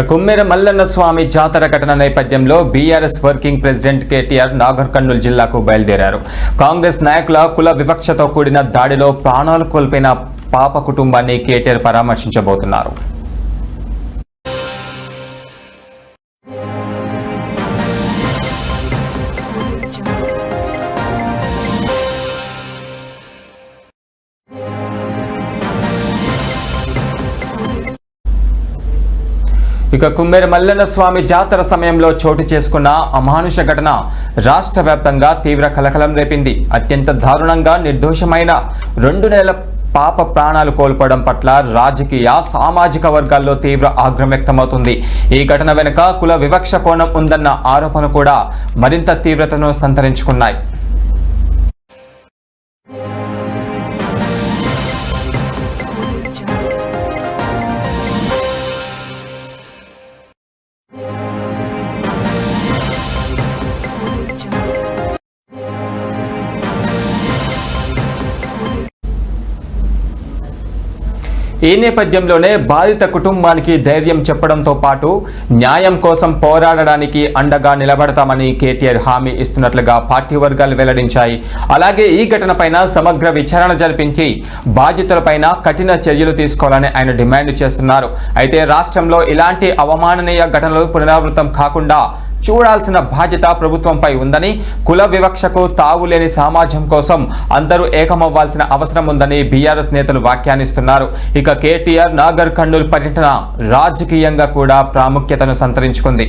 కుమ్మెర మల్లన్న స్వామి జాతర ఘటన నేపథ్యంలో BRS working president KTR Nagar Kurnool జిల్లాకు బయలుదేరారు. కాంగ్రెస్ నాయకుల కుల వివక్షతో కూడిన దాడిలో ప్రాణాలు కోల్పోయిన పాప కుటుంబాన్ని కేటీఆర్ పరామర్శించబోతున్నారు. కుమ్మెర మల్లన్న స్వామి జాతర సమయంలో చోటు చేసుకున్న అమానుష ఘటన రాష్ట్ర వ్యాప్తంగా తీవ్ర కలకలం రేపింది. అత్యంత దారుణంగా నిర్దోషమైన 2 నెలల పాప ప్రాణాలు కోల్పోవడం పట్ల రాజకీయ సామాజిక వర్గాల్లో తీవ్ర ఆగ్రహం వ్యక్తమవుతుంది. ఈ ఘటన వెనుక కుల వివక్ష కోణం ఉందన్న ఆరోపణ కూడా మరింత తీవ్రతను సంతరించుకున్నాయి. ఈ నేపథ్యంలోనే బాధిత కుటుంబానికి ధైర్యం చెప్పడంతో పాటు న్యాయం కోసం పోరాడడానికి అండగా నిలబడతామని కేటీఆర్ హామీ ఇస్తున్నట్లుగా పార్టీ వర్గాలు వెల్లడించాయి. అలాగే ఈ ఘటనపైన సమగ్ర విచారణ జరిపించి బాధితులపైన కఠిన చర్యలు తీసుకోవాలని ఆయన డిమాండ్ చేస్తున్నారు. అయితే రాష్ట్రంలో ఇలాంటి అవమాననీయ ఘటనలు పునరావృతం కాకుండా చూడాల్సిన బాధ్యత ప్రభుత్వంపై ఉందని, కుల వివక్షకు తావులేని సమాజం కోసం అందరూ ఏకమవ్వాల్సిన అవసరం ఉందని బీఆర్ఎస్ నేతలు వ్యాఖ్యానిస్తున్నారు. ఇక కేటీఆర్ నాగర్ కర్నూలు పర్యటన రాజకీయంగా కూడా ప్రాముఖ్యతను సంతరించుకుంది.